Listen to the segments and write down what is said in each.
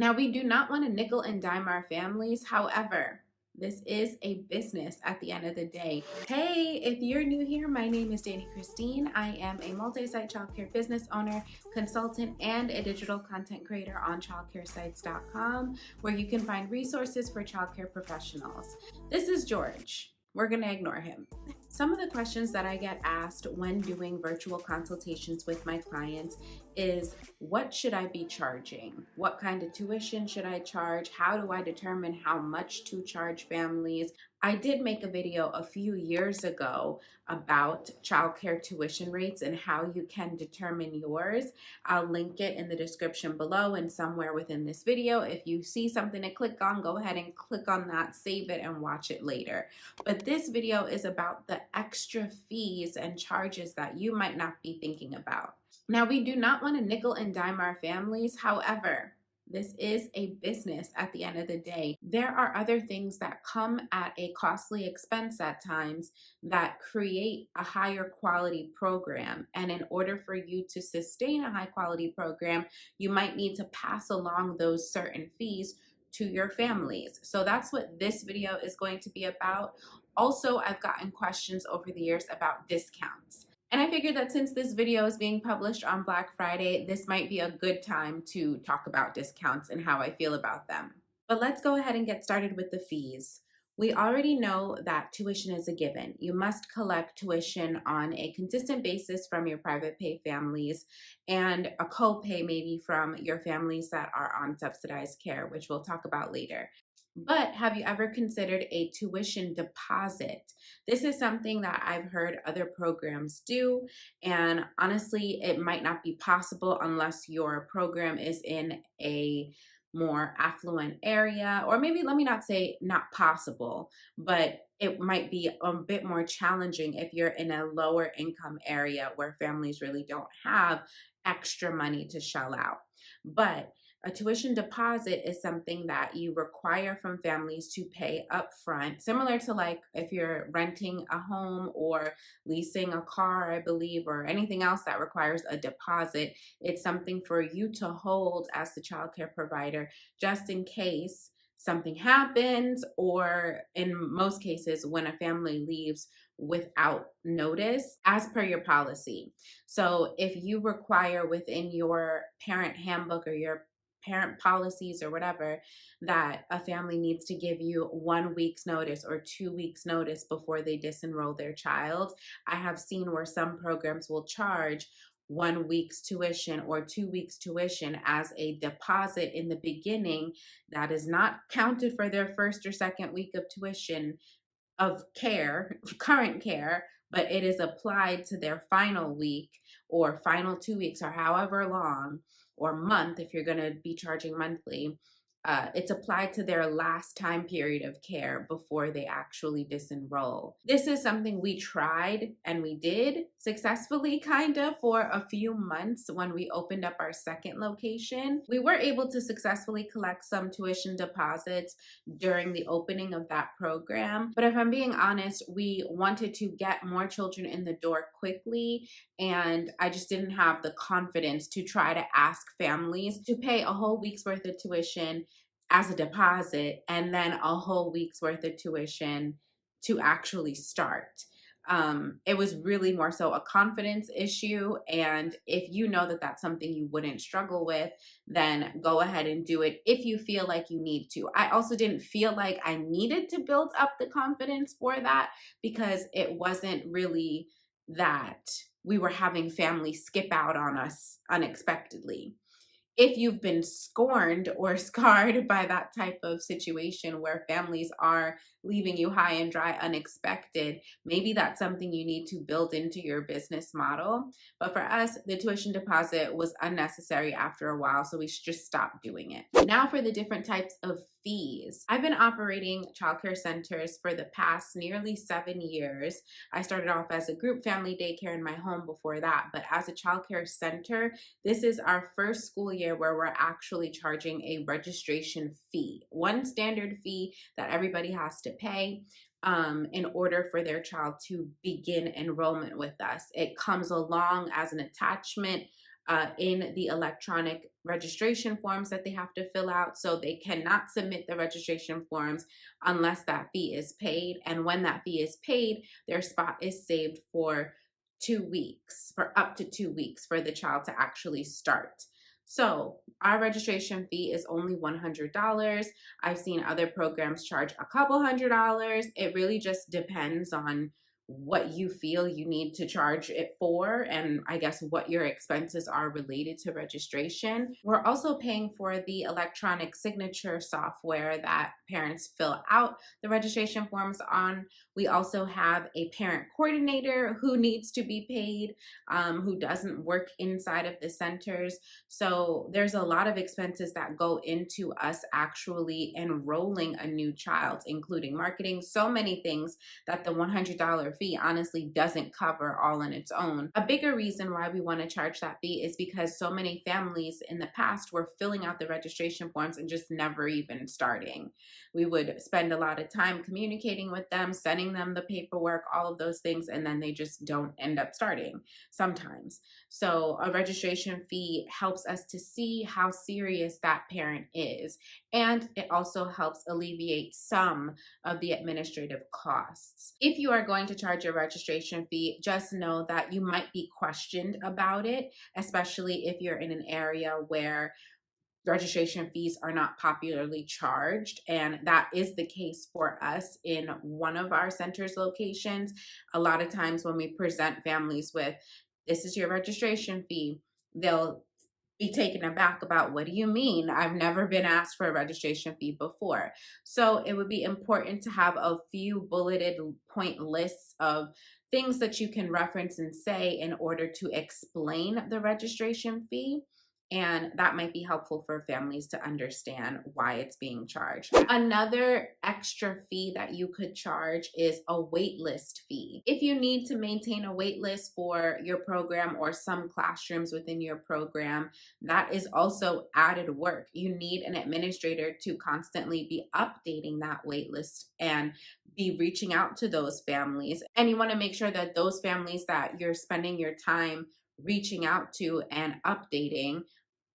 Now, we do not want to nickel and dime our families. However, this is a business at the end of the day. Hey, if you're new here, my name is Dani Christine. I am a multi-site childcare business owner, consultant, and a digital content creator on childcaresites.com, where you can find resources for childcare professionals. This is George. We're going to ignore him. Some of the questions that I get asked when doing virtual consultations with my clients is, what should I be charging? What kind of tuition should I charge? How do I determine how much to charge families? I did make a video a few years ago about childcare tuition rates and how you can determine yours. I'll link it in the description below and somewhere within this video. If you see something to click on, go ahead and click on that, save it, and watch it later. But this video is about the extra fees and charges that you might not be thinking about. Now, we do not want to nickel and dime our families. However, this is a business at the end of the day. There are other things that come at a costly expense at times that create a higher quality program. And in order for you to sustain a high quality program, you might need to pass along those certain fees to your families. So that's what this video is going to be about. Also, I've gotten questions over the years about discounts. And I figured that since this video is being published on Black Friday, this might be a good time to talk about discounts and how I feel about them. But let's go ahead and get started with the fees. We already know that tuition is a given. You must collect tuition on a consistent basis from your private pay families and a co-pay maybe from your families that are on subsidized care, which we'll talk about later. But have you ever considered a tuition deposit? This is something that I've heard other programs do, and honestly, it might not be possible unless your program is in a more affluent area, or maybe let me not say not possible, but it might be a bit more challenging if you're in a lower income area where families really don't have extra money to shell out. But a tuition deposit is something that you require from families to pay upfront, similar to like if you're renting a home or leasing a car, I believe, or anything else that requires a deposit. It's something for you to hold as the childcare provider just in case something happens, or in most cases, when a family leaves without notice, as per your policy. So if you require within your parent handbook or your parent policies or whatever that a family needs to give you 1 week's notice or 2 weeks notice before they disenroll their child, I have seen where some programs will charge 1 week's tuition or 2 weeks tuition as a deposit in the beginning that is not counted for their first or second week of tuition of care, current care, but it is applied to their final week or final 2 weeks or however long, or month if you're going to be charging monthly. It's applied to their last time period of care before they actually disenroll. This is something we tried and we did successfully kind of for a few months when we opened up our second location. We were able to successfully collect some tuition deposits during the opening of that program. But if I'm being honest, we wanted to get more children in the door quickly, and I just didn't have the confidence to try to ask families to pay a whole week's worth of tuition as a deposit and then a whole week's worth of tuition to actually start. It was really more so a confidence issue. And if you know that that's something you wouldn't struggle with, then go ahead and do it if you feel like you need to. I also didn't feel like I needed to build up the confidence for that because it wasn't really that we were having families skip out on us unexpectedly. If you've been scorned or scarred by that type of situation where families are leaving you high and dry unexpected, maybe that's something you need to build into your business model. But for us, the tuition deposit was unnecessary after a while, so we should just stop doing it. Now for the different types of fees. I've been operating childcare centers for the past nearly 7 years. I started off as a group family daycare in my home before that, but as a childcare center, this is our first school year where we're actually charging a registration fee, one standard fee that everybody has to pay in order for their child to begin enrollment with us. It comes along as an attachment in the electronic registration forms that they have to fill out. So they cannot submit the registration forms unless that fee is paid. And when that fee is paid, their spot is saved for 2 weeks, for up to 2 weeks for the child to actually start. So our registration fee is only $100. I've seen other programs charge a couple $100s. It really just depends on what you feel you need to charge it for, and I guess what your expenses are related to registration. We're also paying for the electronic signature software that parents fill out the registration forms on. We also have a parent coordinator who needs to be paid, who doesn't work inside of the centers. So there's a lot of expenses that go into us actually enrolling a new child, including marketing, so many things that the $100 fee honestly doesn't cover all on its own. A bigger reason why we want to charge that fee is because so many families in the past were filling out the registration forms and just never even starting. We would spend a lot of time communicating with them, sending them the paperwork, all of those things, and then they just don't end up starting sometimes. So a registration fee helps us to see how serious that parent is, and it also helps alleviate some of the administrative costs. If you are going to charge a registration fee, just know that you might be questioned about it, especially if you're in an area where registration fees are not popularly charged. And that is the case for us in one of our center's locations. A lot of times when we present families with, this is your registration fee, they'll be taken aback about, what do you mean? I've never been asked for a registration fee before. So it would be important to have a few bulleted point lists of things that you can reference and say in order to explain the registration fee. And that might be helpful for families to understand why it's being charged. Another extra fee that you could charge is a waitlist fee. If you need to maintain a waitlist for your program or some classrooms within your program, that is also added work. You need an administrator to constantly be updating that waitlist and be reaching out to those families. And you want to make sure that those families that you're spending your time reaching out to and updating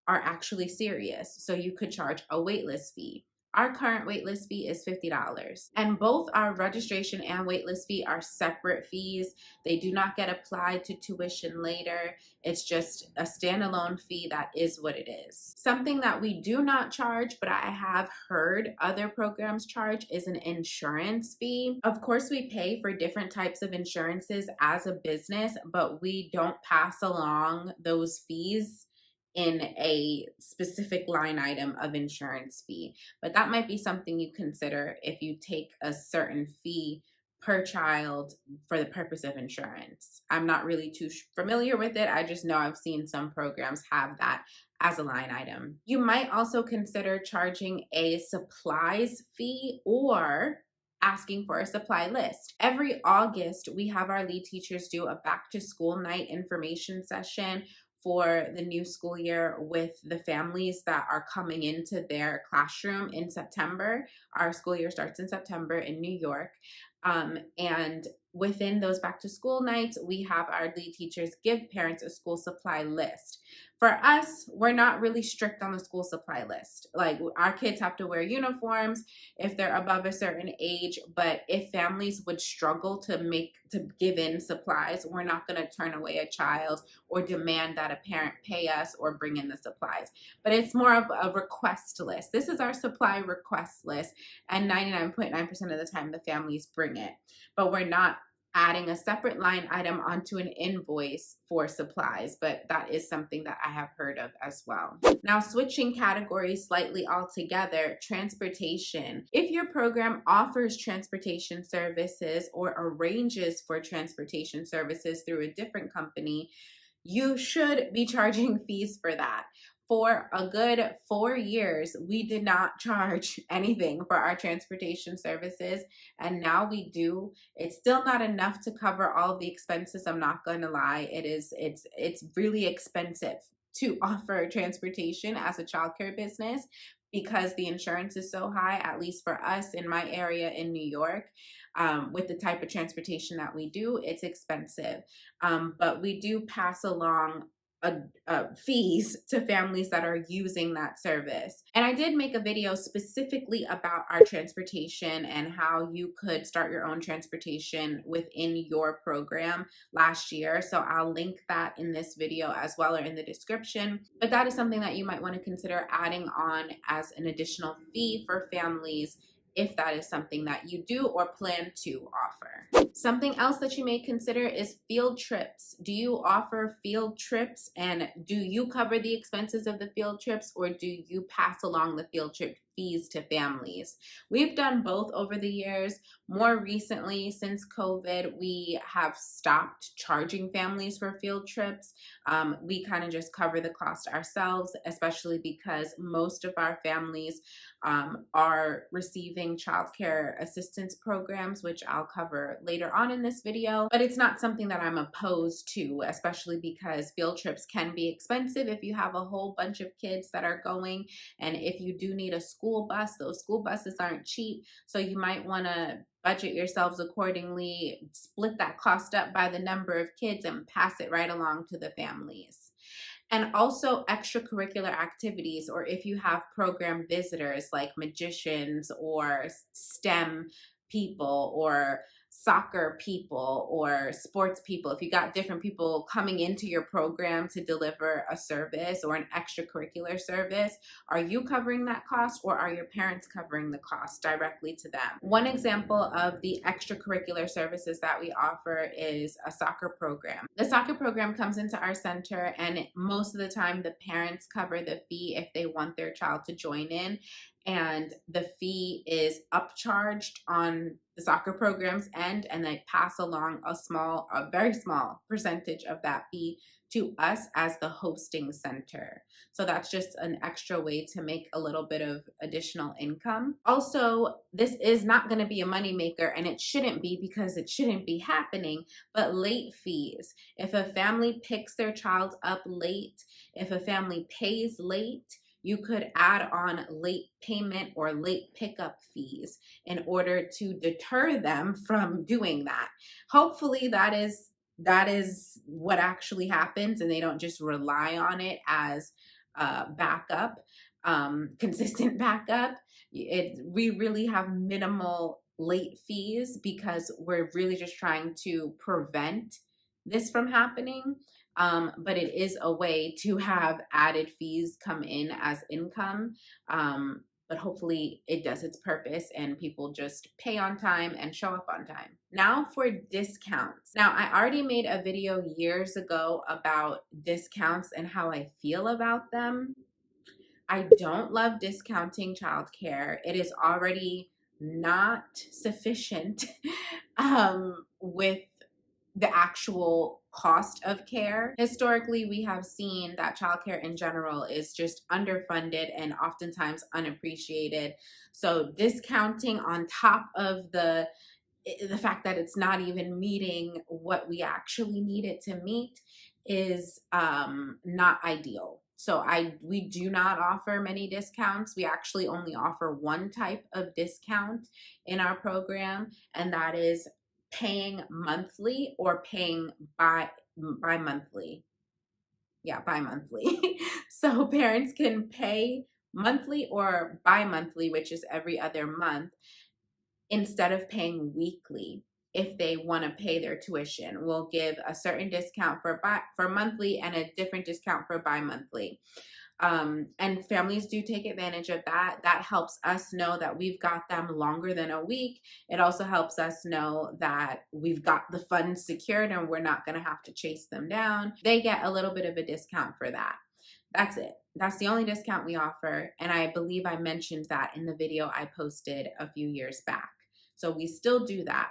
are actually serious. So you could charge a waitlist fee. Our current waitlist fee is $50. And both our registration and waitlist fee are separate fees. They do not get applied to tuition later. It's just a standalone fee that is what it is. Something that we do not charge, but I have heard other programs charge, is an insurance fee. Of course, we pay for different types of insurances as a business, but we don't pass along those fees in a specific line item of insurance fee. But that might be something you consider if you take a certain fee per child for the purpose of insurance. I'm not really too familiar with it. I just know I've seen some programs have that as a line item. You might also consider charging a supplies fee or asking for a supply list. Every August, we have our lead teachers do a back to school night information session for the new school year with the families that are coming into their classroom in September. Our school year starts in September in New York. And within those back to school nights, we have our lead teachers give parents a school supply list. For us, we're not really strict on the school supply list. Like, our kids have to wear uniforms if they're above a certain age, but if families would struggle to give in supplies, we're not going to turn away a child or demand that a parent pay us or bring in the supplies. But it's more of a request list. This is our supply request list, and 99.9% of the time the families bring it. But we're not adding a separate line item onto an invoice for supplies, but that is something that I have heard of as well. Now, switching categories slightly altogether, transportation. If your program offers transportation services or arranges for transportation services through a different company, you should be charging fees for that. For a good 4 years, we did not charge anything for our transportation services, and now we do. It's still not enough to cover all of the expenses. I'm not going to lie. It's really expensive to offer transportation as a childcare business because the insurance is so high, at least for us in my area in New York. With the type of transportation that we do, it's expensive. But we do pass along fees to families that are using that service. And I did make a video specifically about our transportation and how you could start your own transportation within your program last year. So I'll link that in this video as well, or in the description. But that is something that you might want to consider adding on as an additional fee for families if that is something that you do or plan to offer. Something else that you may consider is field trips. Do you offer field trips, and do you cover the expenses of the field trips, or do you pass along the field trip fees to families? We've done both over the years. More recently, since COVID, we have stopped charging families for field trips. We kind of just cover the cost ourselves, especially because most of our families are receiving childcare assistance programs, which I'll cover later on in this video. But it's not something that I'm opposed to, especially because field trips can be expensive if you have a whole bunch of kids that are going. And if you do need a school bus, those school buses aren't cheap. So you might want to budget yourselves accordingly, split that cost up by the number of kids, and pass it right along to the families. And also extracurricular activities, or if you have program visitors like magicians or STEM people or soccer people or sports people, if you got different people coming into your program to deliver a service or an extracurricular service, are you covering that cost, or are your parents covering the cost directly to them? One example of the extracurricular services that we offer is a soccer program. The soccer program comes into our center, and most of the time the parents cover the fee if they want their child to join in, and the fee is upcharged on the soccer program's end, and they pass along a very small percentage of that fee to us as the hosting center. So that's just an extra way to make a little bit of additional income. Also, this is not going to be a moneymaker, and it shouldn't be, because it shouldn't be happening, but late fees. If a family picks their child up late, if a family pays late, you could add on late payment or late pickup fees in order to deter them from doing that. Hopefully that is what actually happens, and they don't just rely on it as backup, consistent backup. We really have minimal late fees because we're really just trying to prevent this from happening. But it is a way to have added fees come in as income. But hopefully it does its purpose and people just pay on time and show up on time. Now for discounts. Now, I already made a video years ago about discounts and how I feel about them. I don't love discounting childcare. It is already not sufficient with the actual cost of care. Historically, we have seen that childcare in general is just underfunded and oftentimes unappreciated. So discounting on top of the fact that it's not even meeting what we actually need it to meet is not ideal. So we do not offer many discounts. We actually only offer one type of discount in our program, and that is paying monthly or paying bi-monthly. Yeah, bi-monthly. So parents can pay monthly or bi-monthly, which is every other month, instead of paying weekly. If they want to pay their tuition, we'll give a certain discount for monthly and a different discount for bi-monthly. And families do take advantage of that. That helps us know that we've got them longer than a week. It also helps us know that we've got the funds secured and we're not going to have to chase them down. They get a little bit of a discount for that. That's it. That's the only discount we offer. And I believe I mentioned that in the video I posted a few years back. So we still do that.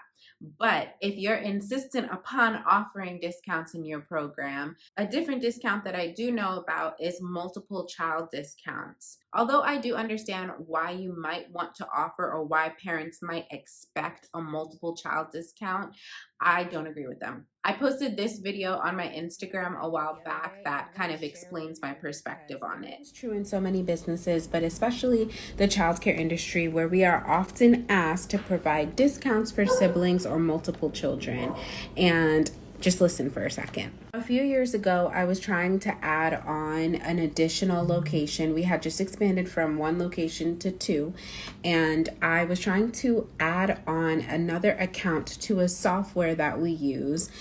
But if you're insistent upon offering discounts in your program, a different discount that I do know about is multiple child discounts. Although I do understand why you might want to offer, or why parents might expect a multiple child discount, I don't agree with them. I posted this video on my Instagram a while back that kind of explains my perspective on it. It's true in so many businesses, but especially the childcare industry, where we are often asked to provide discounts for siblings or multiple children. And Just listen for a second. A few years ago, I was trying to add on an additional location. We had just expanded from 1 location to 2, and I was trying to add on another account to a software that we use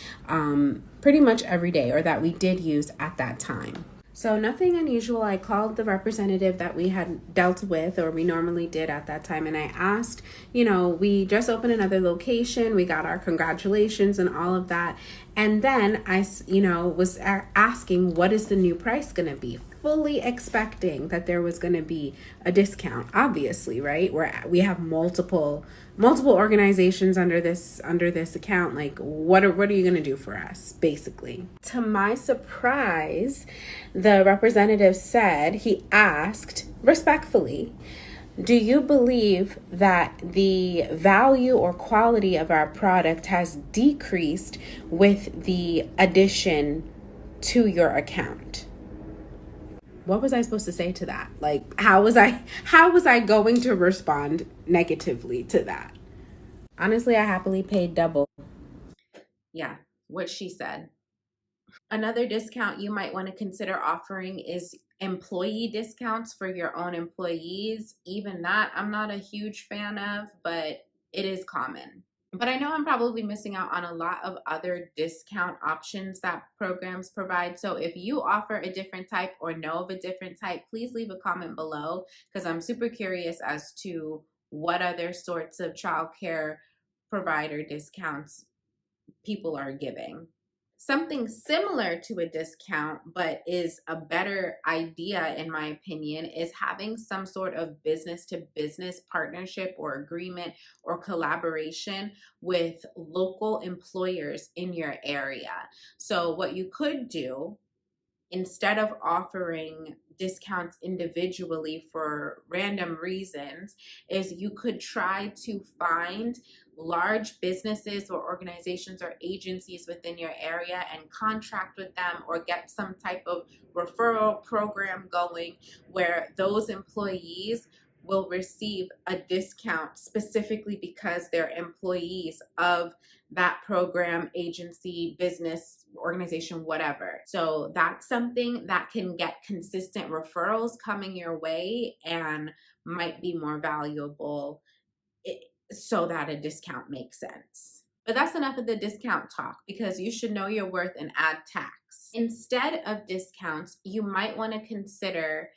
pretty much every day, or that we did use at that time. So nothing unusual. I called the representative that we had dealt with, or we normally did at that time, and I asked, we just opened another location, we got our congratulations and all of that. And then I, was asking, what is the new price going to be? Fully expecting that there was going to be a discount, obviously, right? We have multiple organizations under this account. Like, what are you going to do for us, basically? To my surprise, the representative said, he asked respectfully, do you believe that the value or quality of our product has decreased with the addition to your account? What was I supposed to say to that? Like, how was I going to respond negatively to that? Honestly, I happily paid double. Yeah, what she said. Another discount you might want to consider offering is employee discounts for your own employees. Even that I'm not a huge fan of, but it is common. But I know I'm probably missing out on a lot of other discount options that programs provide. So if you offer a different type or know of a different type, please leave a comment below, because I'm super curious as to what other sorts of childcare provider discounts people are giving. Something similar to a discount, but is a better idea, in my opinion, is having some sort of business to business partnership or agreement or collaboration with local employers in your area. So what you could do, instead of offering discounts individually for random reasons, is you could try to find large businesses or organizations or agencies within your area and contract with them, or get some type of referral program going where those employees will receive a discount specifically because they're employees of that program, agency, business, organization, whatever. So that's something that can get consistent referrals coming your way and might be more valuable, so that a discount makes sense. But that's enough of the discount talk, because you should know your worth and add tax. Instead of discounts, you might want to consider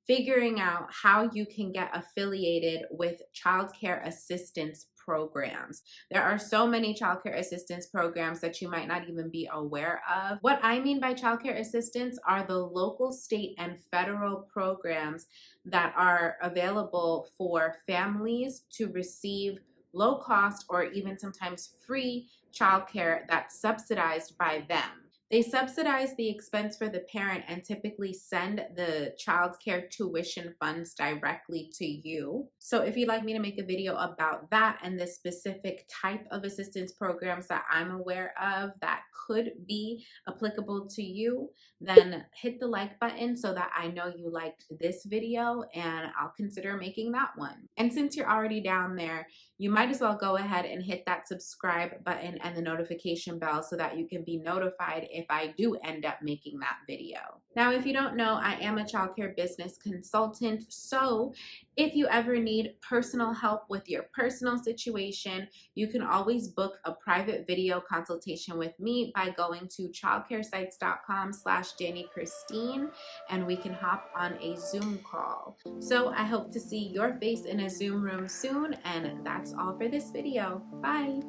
figuring out how you can get affiliated with childcare assistance programs. There are so many childcare assistance programs that you might not even be aware of. What I mean by childcare assistance are the local, state, and federal programs that are available for families to receive low cost or even sometimes free childcare that's subsidized by them. They subsidize the expense for the parent and typically send the child care tuition funds directly to you. So if you'd like me to make a video about that and the specific type of assistance programs that I'm aware of that could be applicable to you, then hit the like button so that I know you liked this video, and I'll consider making that one. And since you're already down there, you might as well go ahead and hit that subscribe button and the notification bell so that you can be notified if I do end up making that video. Now, if you don't know, I am a childcare business consultant. So if you ever need personal help with your personal situation, you can always book a private video consultation with me by going to childcaresites.com/DaniChristine, and we can hop on a Zoom call. So I hope to see your face in a Zoom room soon, and that's all for this video. Bye.